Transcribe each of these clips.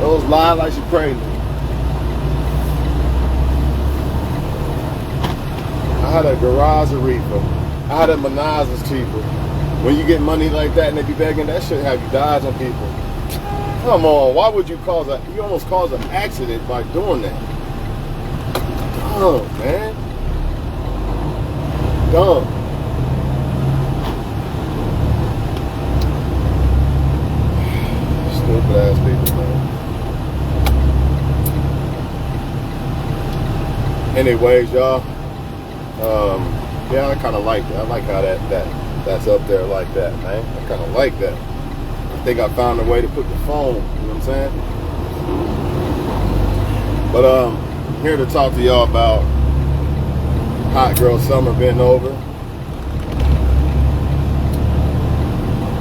Those lie like she crazy. I had a garage reefer. I had a Menazes keeper. When you get money like that and they be begging, that shit have you dodging people. Come on, why would you you almost cause an accident by doing that? Dumb, man. Dumb. Stupid ass people, man. Anyways, y'all. Yeah, I kind of like it. I like how that's up there like that, man. I kind of like that. I think I found a way to put the phone, you know what I'm saying? But I'm here to talk to y'all about Hot Girl Summer being over.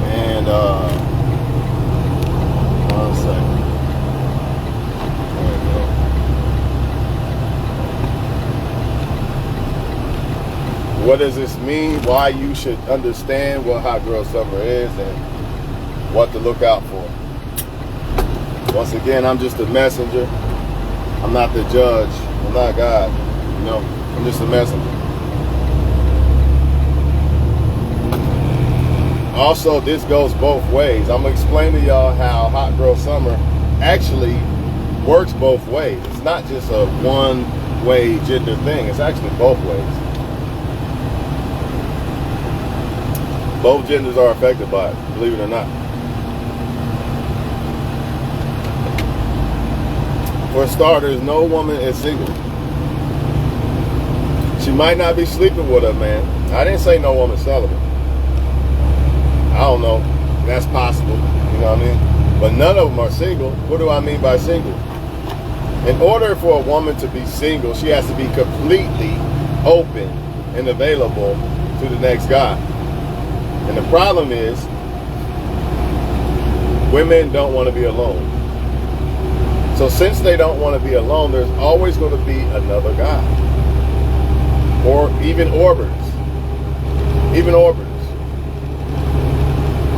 And one second. There we go. What does this mean? Why you should understand what Hot Girl Summer is and what to look out for. Once again, I'm just a messenger. I'm not the judge. I'm not God. You know, I'm just a messenger. Also, this goes both ways. I'm going to explain to y'all how Hot Girl Summer actually works both ways. It's not just a one-way gender thing. It's actually both ways. Both genders are affected by it, believe it or not. For starters, no woman is single. She might not be sleeping with a man. I didn't say no woman's celibate. I don't know. That's possible. You know what I mean? But none of them are single. What do I mean by single? In order for a woman to be single, she has to be completely open and available to the next guy. And the problem is, women don't want to be alone. So since they don't want to be alone, there's always going to be another guy. Or even orbiters. Even orbiters.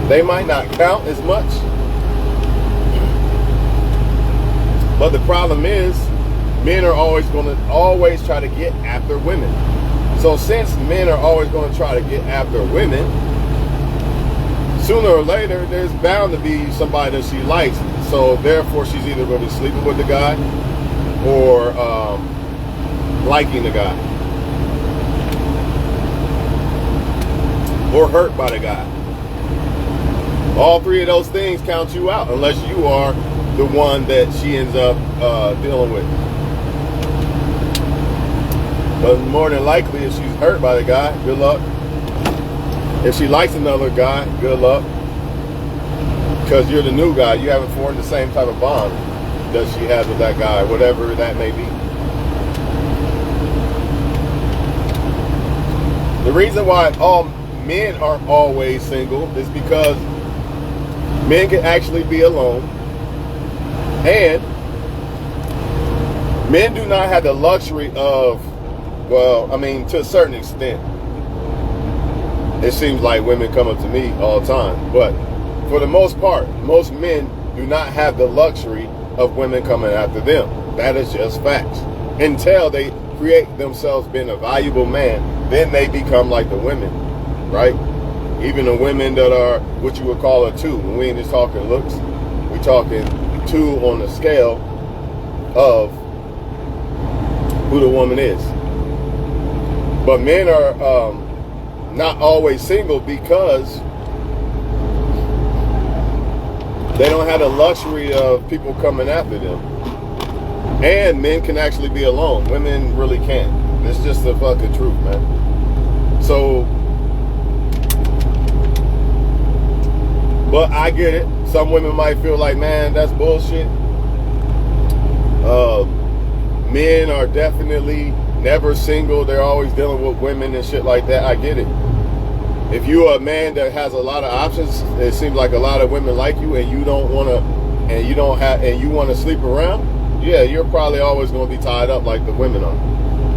They might not count as much. But the problem is, men are always going to try to get after women. So since men are always going to try to get after women, sooner or later, there's bound to be somebody that she likes. So therefore, she's either going to be sleeping with the guy or liking the guy. Or hurt by the guy. All three of those things count you out unless you are the one that she ends up dealing with. But more than likely, if she's hurt by the guy, good luck. If she likes another guy, good luck. Because you're the new guy. You haven't formed the same type of bond that she has with that guy, whatever that may be. The reason why all men aren't always single is because men can actually be alone. And men do not have the luxury of, well, I mean, to a certain extent. It seems like women come up to me all the time. But for the most part, most men do not have the luxury of women coming after them. That is just facts. Until they create themselves being a valuable man, then they become like the women, right? Even the women that are what you would call a 2. We ain't just talking looks. We talking 2 on the scale of who the woman is. But men are not always single because they don't have the luxury of people coming after them. And men can actually be alone. Women really can't. It's just the fucking truth, man. So, but I get it. Some women might feel like, man, that's bullshit. Men are definitely never single. They're always dealing with women and shit like that. I get it. If you're a man that has a lot of options, it seems like a lot of women like you, and you don't want to, and you don't have, and you want to sleep around. Yeah, you're probably always going to be tied up like the women are.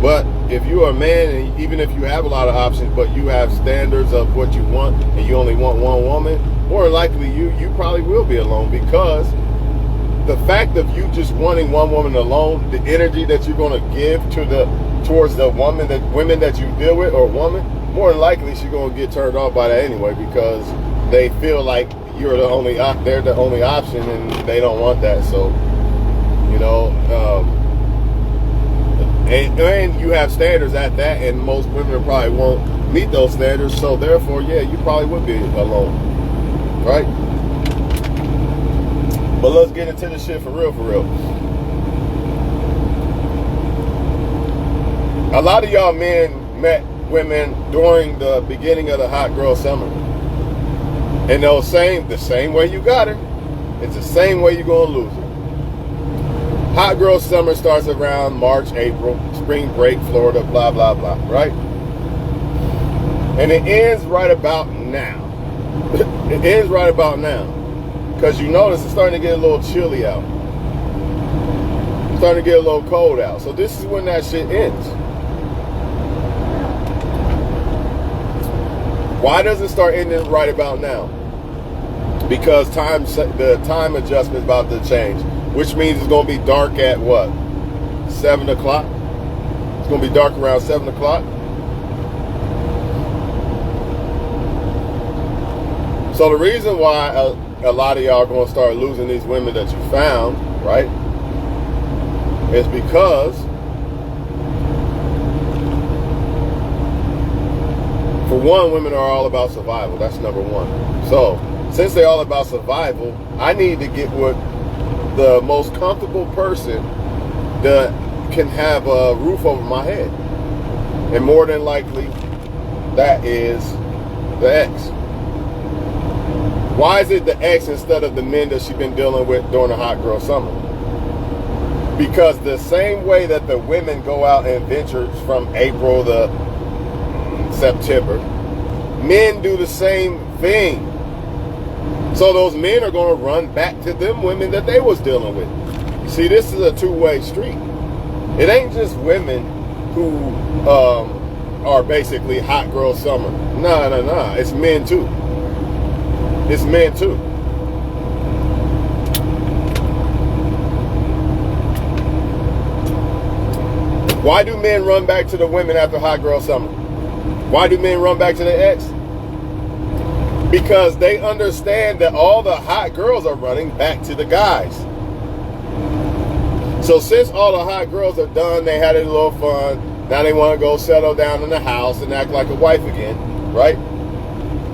But if you're a man, and even if you have a lot of options, but you have standards of what you want, and you only want one woman, more likely you probably will be alone because the fact of you just wanting one woman alone, the energy that you're going to give towards the women that you deal with, or woman, more than likely she's going to get turned off by that anyway, because they feel like they're the only option, and they don't want that. So, you know, and you have standards at that, and most women probably won't meet those standards. So therefore, yeah, you probably would be alone, right? But let's get into this shit for real, for real. A lot of y'all men met women during the beginning of the hot girl summer. And the same way you got her, it's the same way you're going to lose her. Hot girl summer starts around March, April, spring break, Florida, blah, blah, blah, right? And it ends right about now. It ends right about now. Because you notice it's starting to get a little chilly out. It's starting to get a little cold out. So this is when that shit ends. Why does it start ending right about now? Because the time adjustment is about to change, which means it's going to be dark at what? 7 o'clock? It's going to be dark around 7 o'clock. So the reason why a lot of y'all are going to start losing these women that you found, right, is because for one, women are all about survival. That's number one. So, since they're all about survival, I need to get with the most comfortable person that can have a roof over my head. And more than likely, that is the ex. Why is it the ex instead of the men that she's been dealing with during the hot girl summer? Because the same way that the women go out and venture from April to September, men do the same thing. So those men are going to run back to them women that they was dealing with. See, this is a two-way street. It ain't just women who are basically hot girl summer. Nah. It's men too. It's men too. Why do men run back to the women after hot girl summer? Why do men run back to their ex? Because they understand that all the hot girls are running back to the guys. So since all the hot girls are done, they had a little fun, now they want to go settle down in the house and act like a wife again, right?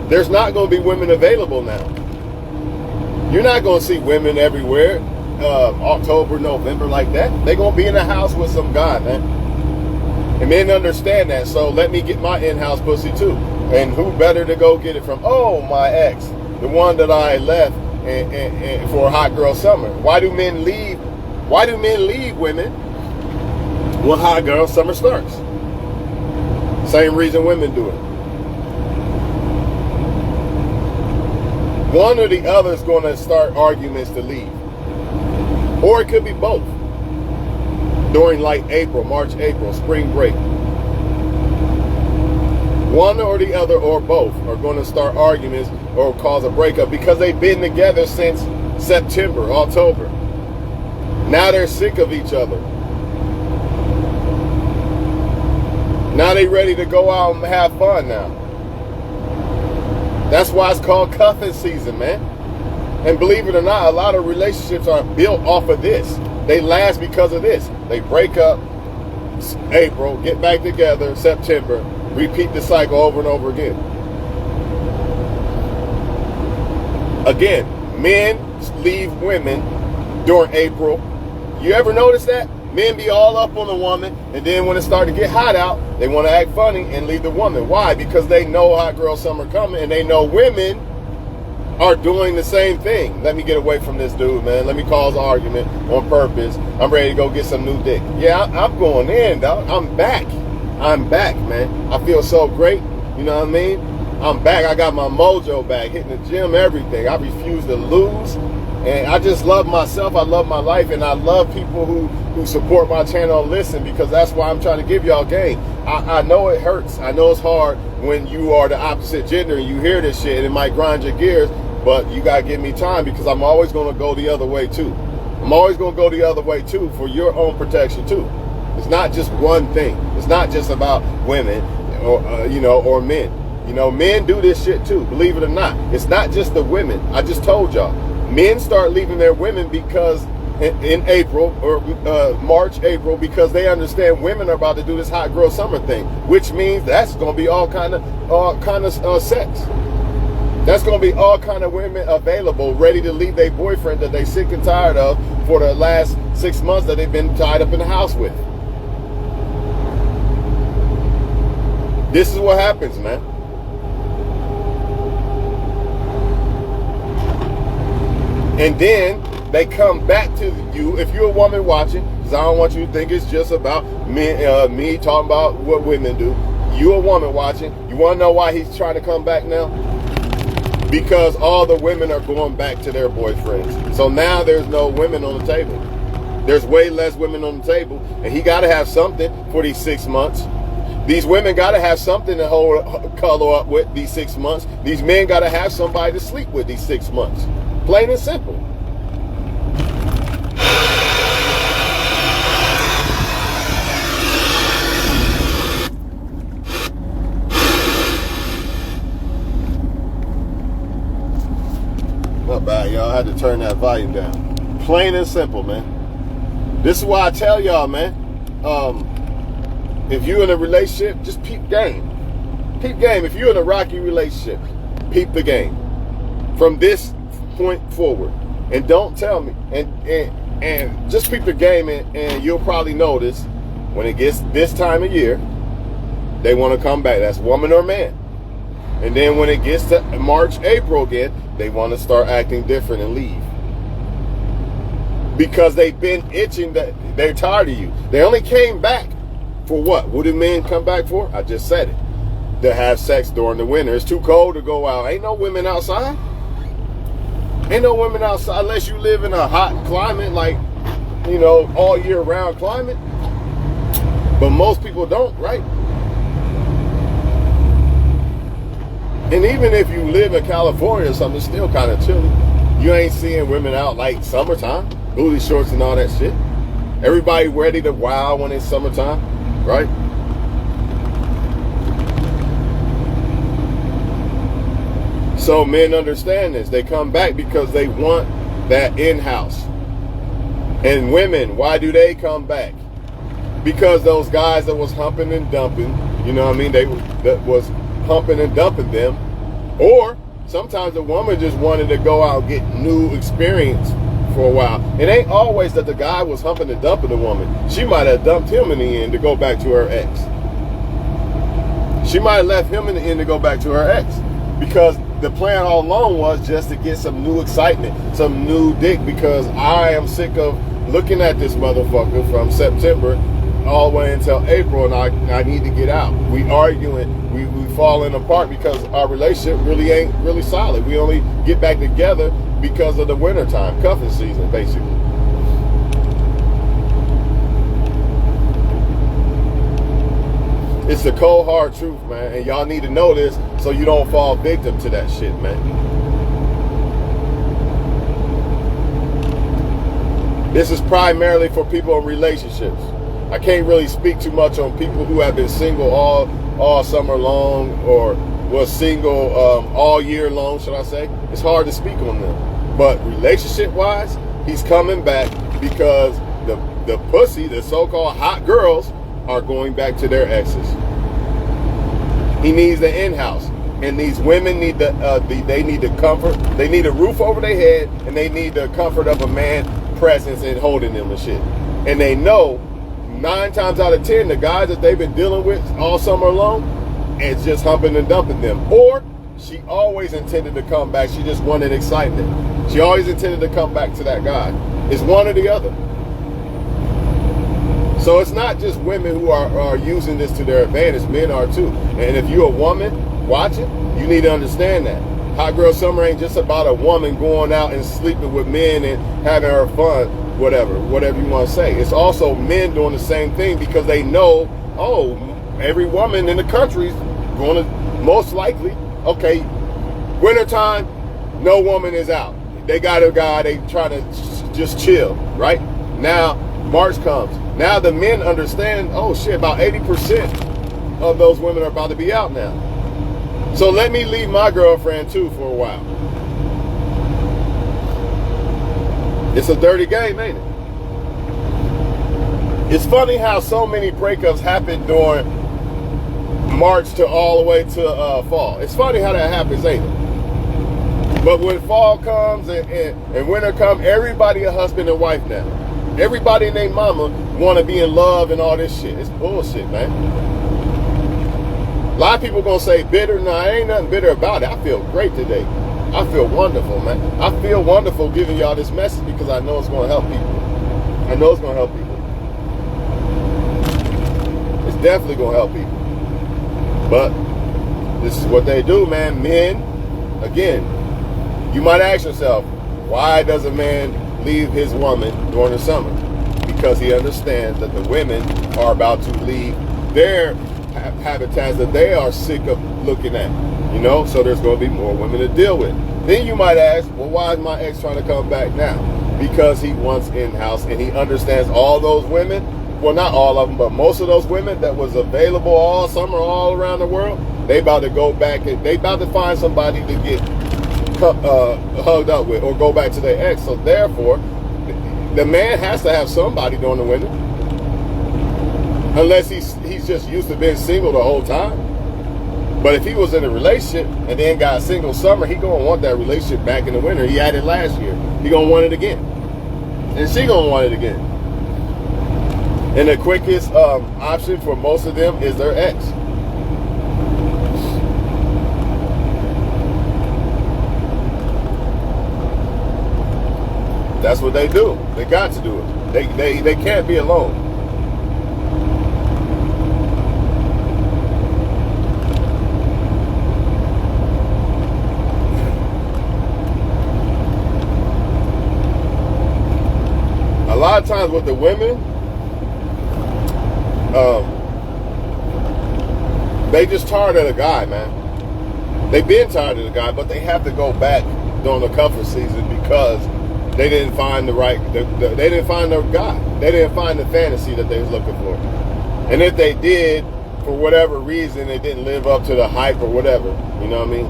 There's not going to be women available now. You're not going to see women everywhere, October, November like that. They're going to be in the house with some guy, man. And men understand that, so let me get my in-house pussy too. And who better to go get it from? Oh, my ex, the one that I left and for a hot girl summer. Why do men leave? Why do men leave women when hot girl summer starts? Same reason women do it. One or the other is going to start arguments to leave, or it could be both. During like March, April, spring break. One or the other or both are going to start arguments or cause a breakup because they've been together since September, October. Now they're sick of each other. Now they're ready to go out and have fun now. That's why it's called cuffing season, man. And believe it or not, a lot of relationships are built off of this. They last because of this. They break up April, get back together September, repeat the cycle over and over again. Again, men leave women during April. You ever notice that? Men be all up on the woman, and then when it starts to get hot out, they want to act funny and leave the woman. Why? Because they know hot girl summer coming, and they know women are doing the same thing. Let me get away from this dude, man. Let me cause an argument on purpose. I'm ready to go get some new dick. Yeah, I'm going in, dog. I'm back. I'm back, man. I feel so great. You know what I mean? I'm back. I got my mojo back, hitting the gym, everything. I refuse to lose. And I just love myself. I love my life. And I love people who support my channel and listen, because that's why I'm trying to give y'all game. I know it hurts. I know it's hard when you are the opposite gender and you hear this shit and it might grind your gears. But you got to give me time, because I'm always going to go the other way too. I'm always going to go the other way too, for your own protection too. It's not just one thing. It's not just about women or or men. Men do this shit too, believe it or not. It's not just the women. I just told y'all, men start leaving their women because in April or March, April, because they understand women are about to do this hot girl summer thing, which means that's going to be all kind of sex. That's going to be all kind of women available, ready to leave their boyfriend that they sick and tired of for the last 6 months that they've been tied up in the house with. This is what happens, man. And then they come back to you. If you're a woman watching, because I don't want you to think it's just about me talking about what women do. You're a woman watching. You want to know why he's trying to come back now? Because all the women are going back to their boyfriends. So now there's no women on the table. There's way less women on the table. And he got to have something for these 6 months. These women got to have something to color up with these 6 months. These men got to have somebody to sleep with these 6 months. Plain and simple. Not bad, y'all. I had to turn that volume down. Plain and simple, man. This is why I tell y'all, man. If you're in a relationship, just peep game. Peep game. If you're in a rocky relationship, peep the game. From this point forward. And don't tell me. And just peep the game, and you'll probably notice when it gets this time of year, they want to come back. That's woman or man. And then when it gets to March, April again, they want to start acting different and leave. Because they've been itching, that they're tired of you. They only came back for what? What do men come back for? I just said it. To have sex during the winter. It's too cold to go out. Ain't no women outside. Ain't no women outside unless you live in a hot climate, like, all year round climate. But most people don't, right? And even if you live in California or something, it's still kind of chilly. You ain't seeing women out like summertime, booty shorts and all that shit. Everybody ready to wow when it's summertime, right? So men understand this. They come back because they want that in-house. And women, why do they come back? Because those guys that was humping and dumping, that was humping and dumping them. Or sometimes the woman just wanted to go out and get new experience for a while. It ain't always that the guy was humping and dumping the woman. She might have dumped him in the end to go back to her ex. She might have left him in the end to go back to her ex. Because the plan all along was just to get some new excitement, some new dick, because I am sick of looking at this motherfucker from September all the way until April, and I need to get out. We arguing, we falling apart because our relationship really ain't really solid. We only get back together because of the wintertime, cuffing season, basically. It's the cold, hard truth, man. And y'all need to know this so you don't fall victim to that shit, man. This is primarily for people in relationships. I can't really speak too much on people who have been single all summer long, or was single all year long, should I say. It's hard to speak on them. But relationship-wise, he's coming back because the pussy, the so-called hot girls, are going back to their exes. He needs the in-house, and these women need they need the comfort. They need a roof over their head, and they need the comfort of a man presence and holding them and shit. And they know 9 times out of 10, the guys that they've been dealing with all summer long, it's just humping and dumping them. Or she always intended to come back. She just wanted excitement. She always intended to come back to that guy. It's one or the other. So it's not just women who are using this to their advantage. Men are too. And if you're a woman watching, you need to understand that. Hot Girl Summer ain't just about a woman going out and sleeping with men and having her fun, whatever you want to say. It's also men doing the same thing because they know, every woman in the country's going to, most likely, wintertime, no woman is out. They got a guy, they trying to just chill, right? Now March comes. Now the men understand, oh shit, about 80% of those women are about to be out now. So let me leave my girlfriend too for a while. It's a dirty game, ain't it? It's funny how so many breakups happen during March to all the way to fall. It's funny how that happens, ain't it? But when fall comes and winter comes, everybody a husband and wife now. Everybody and their mama want to be in love and all this shit. It's bullshit, man. A lot of people gonna say bitter. No, ain't nothing bitter about it. I feel great today. I feel wonderful, man. I feel wonderful giving y'all this message because I know it's gonna help people. I know it's gonna help people. It's definitely gonna help people. But this is what they do, man. Men, again, you might ask yourself, why does a man leave his woman during the summer? Because he understands that the women are about to leave their habitats that they are sick of looking at, you know, so there's going to be more women to deal with. Then you might ask, well, why is my ex trying to come back now? Because he wants in-house and he understands all those women, well, not all of them, but most of those women that was available all summer, all around the world, they about to go back and they about to find somebody to get hugged up with or go back to their ex. So therefore, the man has to have somebody during the winter. Unless he's just used to being single the whole time. But if he was in a relationship and then got a single summer, he gonna want that relationship back in the winter. He had it last year. He gonna want it again. And she gonna want it again. And the quickest option for most of them is their ex. That's what they do. They got to do it. They can't be alone. A lot of times with the women, they just tired of the guy, man. They've been tired of the guy, but they have to go back during the cuffing season because they didn't find the right, they didn't find the guy. They didn't find the fantasy that they was looking for. And if they did, for whatever reason, they didn't live up to the hype or whatever, you know what I mean?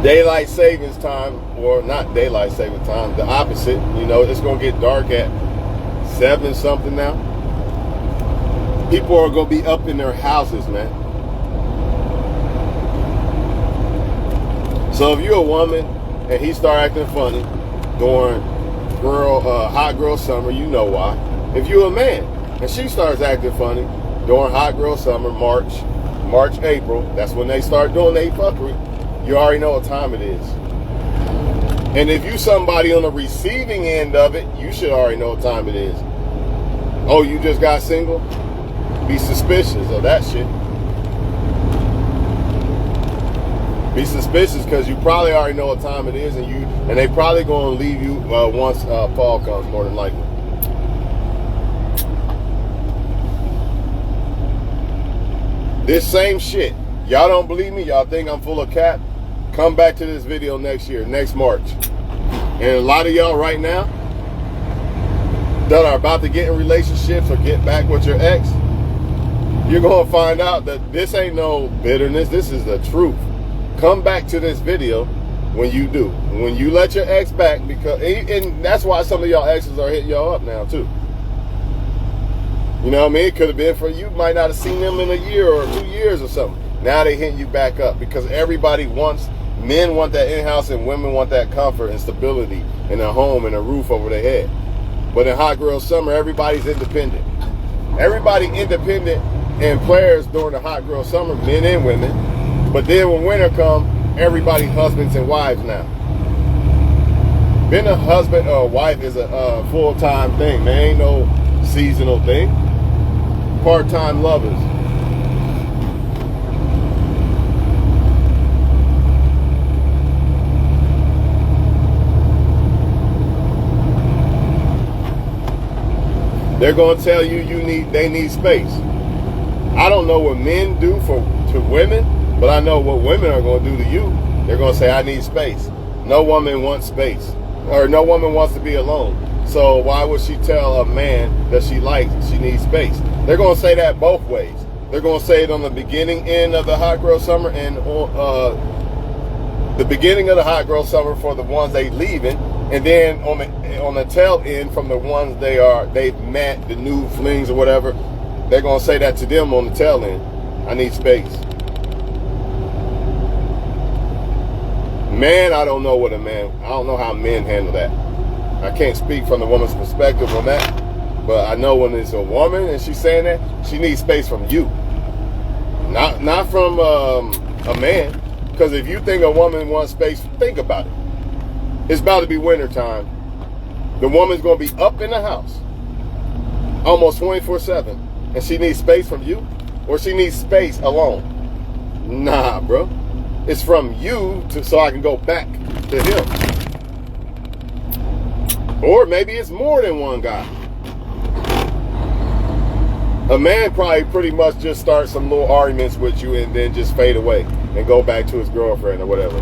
Daylight savings time, or not daylight savings time, the opposite, you know, it's going to get dark at 7 something now. People are going to be up in their houses, man. So if you're a woman, and he start acting funny during hot girl summer, you know why. If you're a man and she starts acting funny during hot girl summer, March, April, that's when they start doing their fuckery, you already know what time it is. And if you somebody on the receiving end of it, you should already know what time it is. Oh, you just got single? Be suspicious of that shit. Be suspicious because you probably already know what time it is, and they probably going to leave you once fall comes, more than likely. This same shit. Y'all don't believe me? Y'all think I'm full of cap? Come back to this video next year, next March. And a lot of y'all right now that are about to get in relationships or get back with your ex, you're going to find out that this ain't no bitterness. This is the truth. Come back to this video when you do. When you let your ex back, because, and that's why some of y'all exes are hitting y'all up now too. You know what I mean? It could have been for you might not have seen them in a year or 2 years or something. Now they hitting you back up because everybody wants, men want that in-house and women want that comfort and stability and a home and a roof over their head. But in hot girl summer, everybody's independent. Everybody independent and players during the hot girl summer, men and women. But then when winter come, everybody husbands and wives now. Being a husband or a wife is a full-time thing. There ain't no seasonal thing. Part-time lovers. They're going to tell you they need space. I don't know what men do to women, but I know what women are going to do to you. They're going to say, I need space. No woman wants space. or no woman wants to be alone. So why would she tell a man that she likes she needs space? They're going to say that both ways. They're going to say it on the beginning end of the hot girl summer and the beginning of the hot girl summer for the ones they leaving, and then on the tail end from the ones they've met, the new flings or whatever. They're going to say that to them on the tail end. I need space. Man, I don't know how men handle that. I can't speak from the woman's perspective on that, but I know when it's a woman and she's saying that, she needs space from you, not from a man. Because if you think a woman wants space, think about it. It's about to be winter time. The woman's going to be up in the house almost 24/7, and she needs space from you, or she needs space alone. Nah, bro. It's from you so I can go back to him. Or maybe it's more than one guy. A man probably pretty much just starts some little arguments with you and then just fade away and go back to his girlfriend or whatever.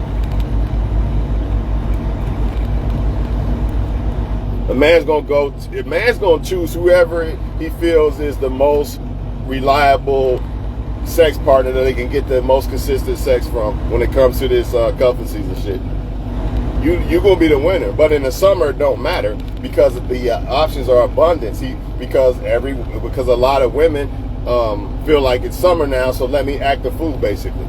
A man's gonna choose whoever he feels is the most reliable sex partner that they can get the most consistent sex from when it comes to this cuffing season shit. You're gonna be the winner. But in the summer it don't matter because the options are abundant. Because a lot of women feel like it's summer now, so let me act the fool basically.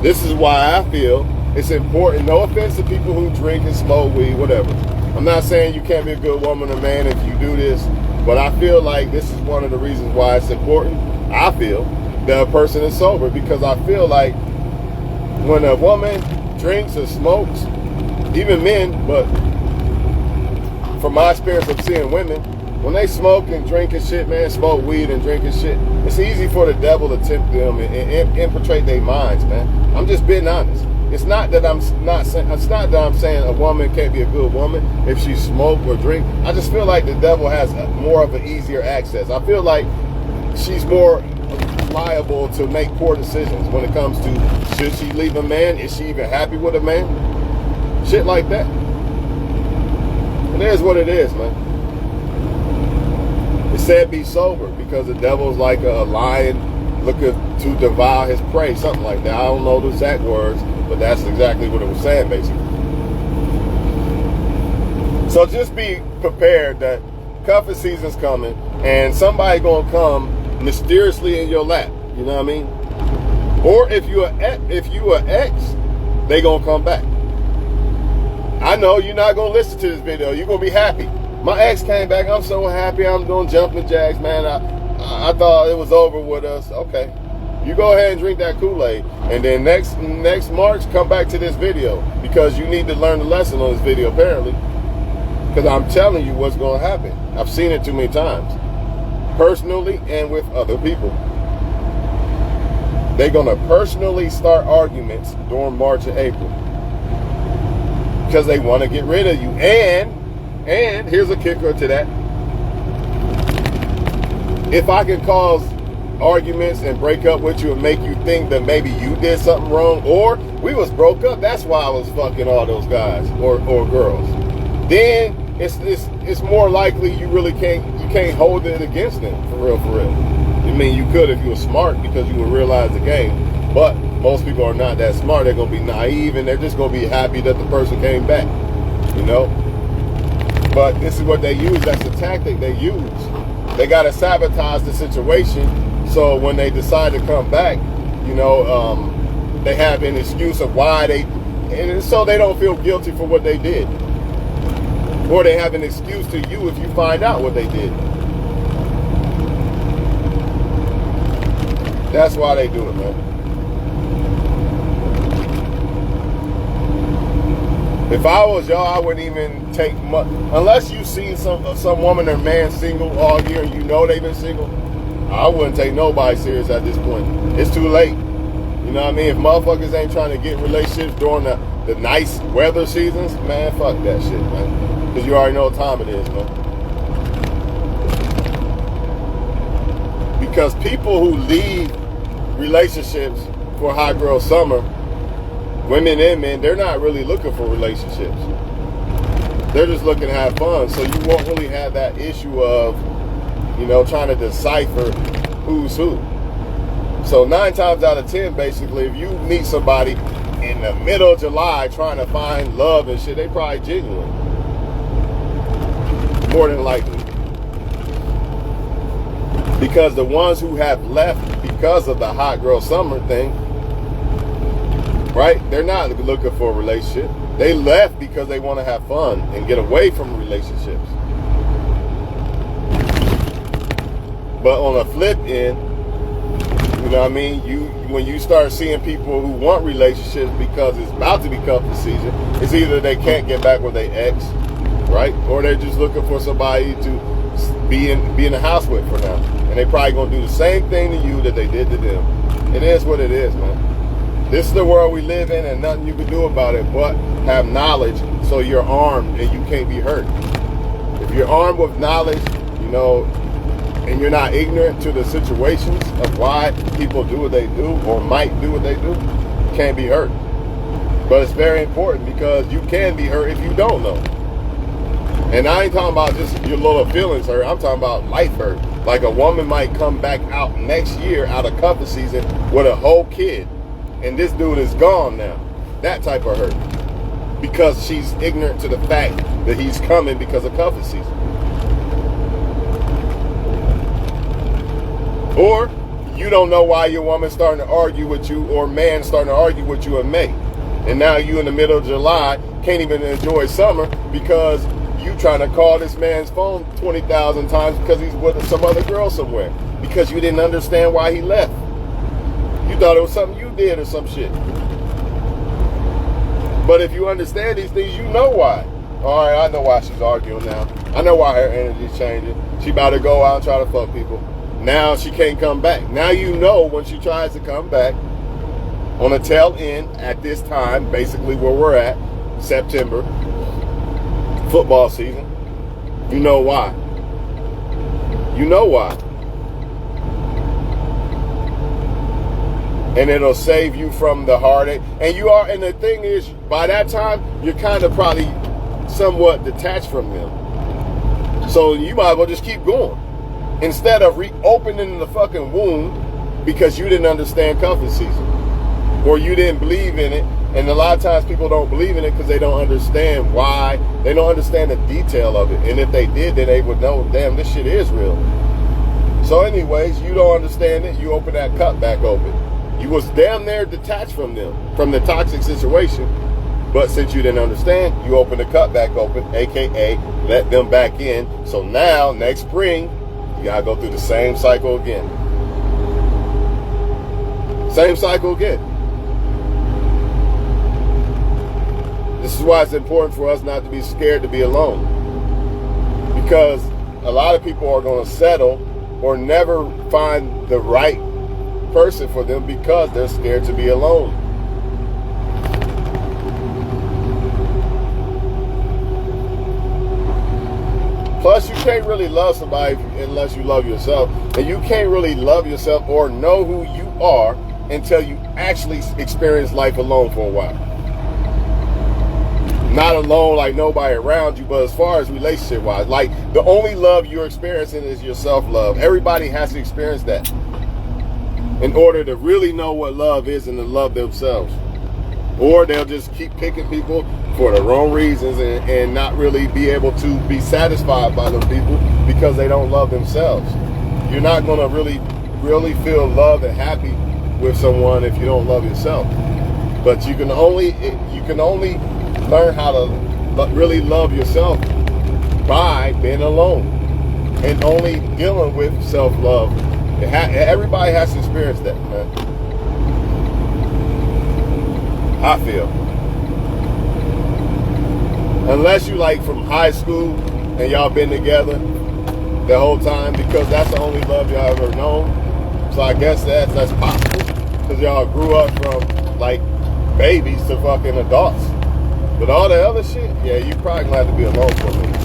This is why I feel it's important. No offense to people who drink and smoke weed, whatever. I'm not saying you can't be a good woman or man if you do this, but I feel like this is one of the reasons why it's important. I feel that a person is sober, because I feel like when a woman drinks or smokes, even men, but from my experience of seeing women, when they smoke and drink and shit, man, smoke weed and drink and shit, it's easy for the devil to tempt them and infiltrate their minds, man. I'm just being honest. It's not that I'm saying a woman can't be a good woman if she smoke or drink. I just feel like the devil has more of an easier access. I feel like she's more liable to make poor decisions when it comes to, should she leave a man? Is she even happy with a man? Shit like that. It is what it is, man. It said be sober because the devil's like a lion looking to devour his prey, something like that. I don't know the exact words, but that's exactly what it was saying, basically. So just be prepared that cuffing season's coming and somebody gonna come mysteriously in your lap. You know what I mean? Or if you are ex, they gonna come back. I know you're not gonna listen to this video. You're gonna be happy. My ex came back. I'm so happy. I'm doing jumping jacks, man. I thought it was over with us. Okay, you go ahead and drink that Kool-Aid, and then next March come back to this video, because you need to learn the lesson on this video apparently. Because I'm telling you what's gonna happen. I've seen it too many times, personally and with other people. They're gonna personally start arguments during March and April because they want to get rid of you. And here's a kicker to that. If I can cause arguments and break up with you and make you think that maybe you did something wrong, or we was broke up, that's why I was fucking all those guys or girls, then it's more likely you can't hold it against them for real. I mean, you could if you were smart, because you would realize the game. But most people are not that smart. They're gonna be naive and they're just gonna be happy that the person came back, you know. But this is what they use. That's the tactic they use. They gotta sabotage the situation, so when they decide to come back, you know, they have an excuse of why and so they don't feel guilty for what they did. Or they have an excuse to you if you find out what they did. That's why they do it, man. If I was y'all, I wouldn't even take much, unless you seen some woman or man single all year and you know they've been single. I wouldn't take nobody serious at this point. It's too late. You know what I mean? If motherfuckers ain't trying to get relationships during the nice weather seasons, man, fuck that shit, man. Because you already know what time it is, man. Because people who leave relationships for hot girl summer women and men, they're not really looking for relationships. They're just looking to have fun. So you won't really have that issue of, trying to decipher who's who. So 9 times out of 10, basically, if you meet somebody in the middle of July trying to find love and shit, they probably genuine. More than likely. Because the ones who have left because of the hot girl summer thing, right? They're not looking for a relationship. They left because they want to have fun and get away from relationships. But on a flip end, when you start seeing people who want relationships because it's about to be cuffing season, it's either they can't get back with their ex, right? Or they're just looking for somebody to be in the house with for now. And they probably gonna do the same thing to you that they did to them. It is what it is, man. This is the world we live in, and nothing you can do about it but have knowledge so you're armed and you can't be hurt. If you're armed with knowledge, and you're not ignorant to the situations of why people do what they do or might do what they do, you can't be hurt. But it's very important because you can be hurt if you don't know. And I ain't talking about just your little feelings hurt. I'm talking about life hurt. Like a woman might come back out next year out of cuffing season with a whole kid. And this dude is gone now. That type of hurt. Because she's ignorant to the fact that he's coming because of cuffing season. Or you don't know why your woman's starting to argue with you or man starting to argue with you in May. And now you in the middle of July can't even enjoy summer because you trying to call this man's phone 20,000 times because he's with some other girl somewhere. Because you didn't understand why he left. You thought it was something you did or some shit. But if you understand these things, you know why. All right, I know why she's arguing now. I know why her energy's changing. She about to go out and try to fuck people. Now she can't come back. Now you know when she tries to come back on the tail end at this time, basically where we're at, September, football season, you know why. You know why. And it'll save you from the heartache. And the thing is, by that time, you're kind of probably somewhat detached from them. So you might as well just keep going. Instead of reopening the fucking wound because you didn't understand cuffing season. Or you didn't believe in it. And a lot of times people don't believe in it because they don't understand why. They don't understand the detail of it. And if they did, then they would know, damn, this shit is real. So anyways, you don't understand it. You open that cut back open. You was damn near detached from them, from the toxic situation. But since you didn't understand, you open the cut back open, AKA let them back in. So now, next spring, you gotta go through the same cycle again. Same cycle again. This is why it's important for us not to be scared to be alone. Because a lot of people are gonna settle or never find the right person for them because they're scared to be alone. Plus, you can't really love somebody unless you love yourself. And you can't really love yourself or know who you are until you actually experience life alone for a while. Not alone, like nobody around you, but as far as relationship-wise, like the only love you're experiencing is your self-love. Everybody has to experience that in order to really know what love is and to love themselves. Or they'll just keep picking people for the wrong reasons and not really be able to be satisfied by them people because they don't love themselves. You're not going to really feel loved and happy with someone if you don't love yourself. But you can only learn how to really love yourself by being alone and only dealing with self-love. Everybody has to experience that, man. I feel. Unless you like from high school and y'all been together the whole time, because that's the only love y'all ever known. So I guess that's possible because y'all grew up from like babies to fucking adults. But all the other shit, yeah, you probably gonna have to be alone for a minute.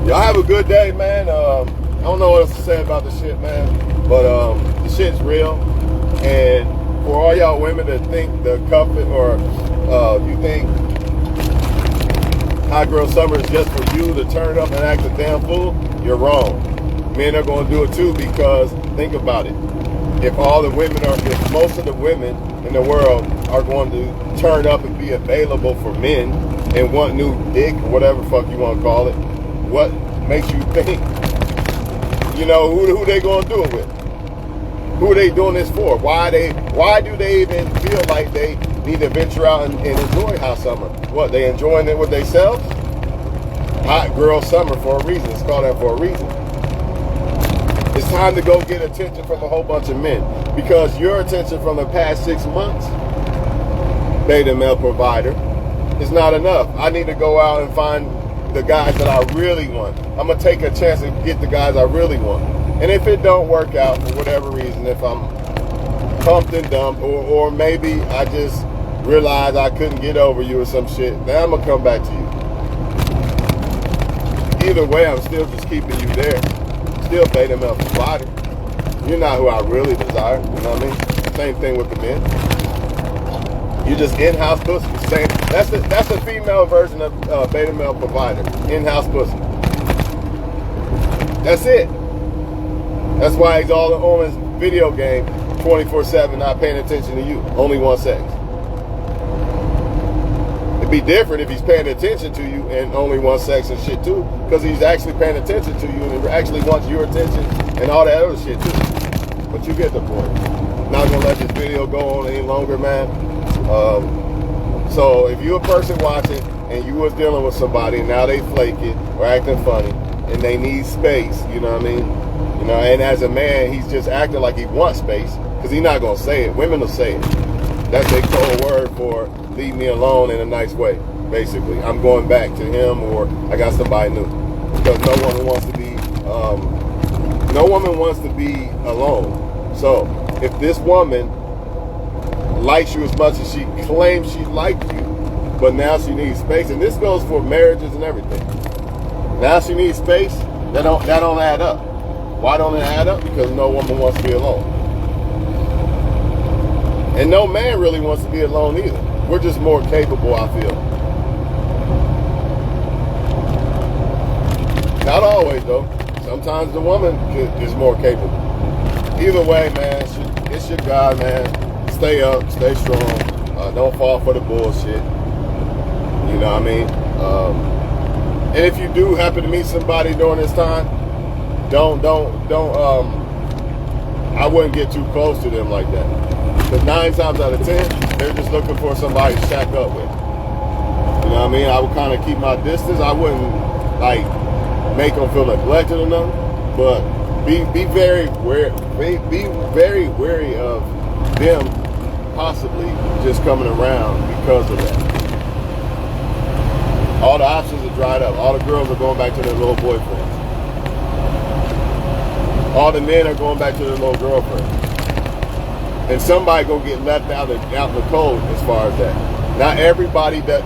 Y'all have a good day, man. I don't know what else to say about the shit, man. But the shit's real. And for all y'all women that think the cuffing or you think Hot Girl Summer is just for you to turn up and act a damn fool, you're wrong. Men are going to do it too, because think about it. If most of the women in the world are going to turn up and be available for men and want new dick, or whatever fuck you want to call it, what makes you think, who they going to do it with? Who are they doing this for? Why do they even feel like they need to venture out and enjoy Hot Summer? What, they enjoying it with themselves? Hot Girl Summer for a reason. It's called that for a reason. It's time to go get attention from a whole bunch of men, because your attention from the past 6 months, beta male provider, is not enough. I need to go out and find the guys that I really want. I'm going to take a chance and get the guys I really want. And if it don't work out for whatever reason, if I'm pumped and dumped, or maybe I just realized I couldn't get over you or some shit, then I'm going to come back to you. Either way, I'm still just keeping you there. Still beta male provider. You're not who I really desire, you know what I mean? Same thing with the men. You just in-house pussy. Same. That's the female version of beta male provider. In-house pussy. That's it. That's why he's all on his video game 24/7, not paying attention to you. Only want sex. It'd be different if he's paying attention to you and only wants sex and shit too, because he's actually paying attention to you and actually wants your attention and all that other shit too. But you get the point. Not gonna let this video go on any longer, man. So if you're a person watching and you was dealing with somebody and now they flaky or acting funny and they need space, you know what I mean? And as a man, he's just acting like he wants space, because he's not going to say it. Women will say it. That's their code word for leave me alone in a nice way, basically. I'm going back to him, or I got somebody new. Because no woman wants to be alone. So if this woman likes you as much as she claims she liked you, but now she needs space, and this goes for marriages and everything. Now she needs space, that don't add up. Why don't it add up? Because no woman wants to be alone. And no man really wants to be alone either. We're just more capable, I feel. Not always, though. Sometimes the woman is more capable. Either way, man, it's your guy, man. Stay up, stay strong. Don't fall for the bullshit. You know what I mean? And if you do happen to meet somebody during this time, I wouldn't get too close to them like that. Because 9 times out of 10, they're just looking for somebody to shack up with. You know what I mean? I would kind of keep my distance. I wouldn't, make them feel neglected or nothing. But be very wary of them possibly just coming around because of that. All the options are dried up. All the girls are going back to their little boyfriends. All the men are going back to their little girlfriend. And somebody gonna get left out in the cold as far as that. Not everybody that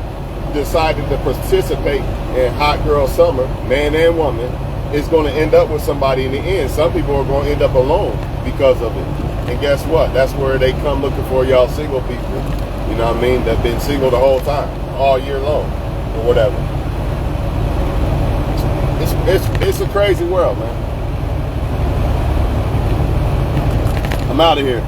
decided to participate in Hot Girl Summer, man and woman, is gonna end up with somebody in the end. Some people are gonna end up alone because of it. And guess what? That's where they come looking for y'all single people, you know what I mean, that been single the whole time, all year long, or whatever. It's a crazy world, man. I'm out of here.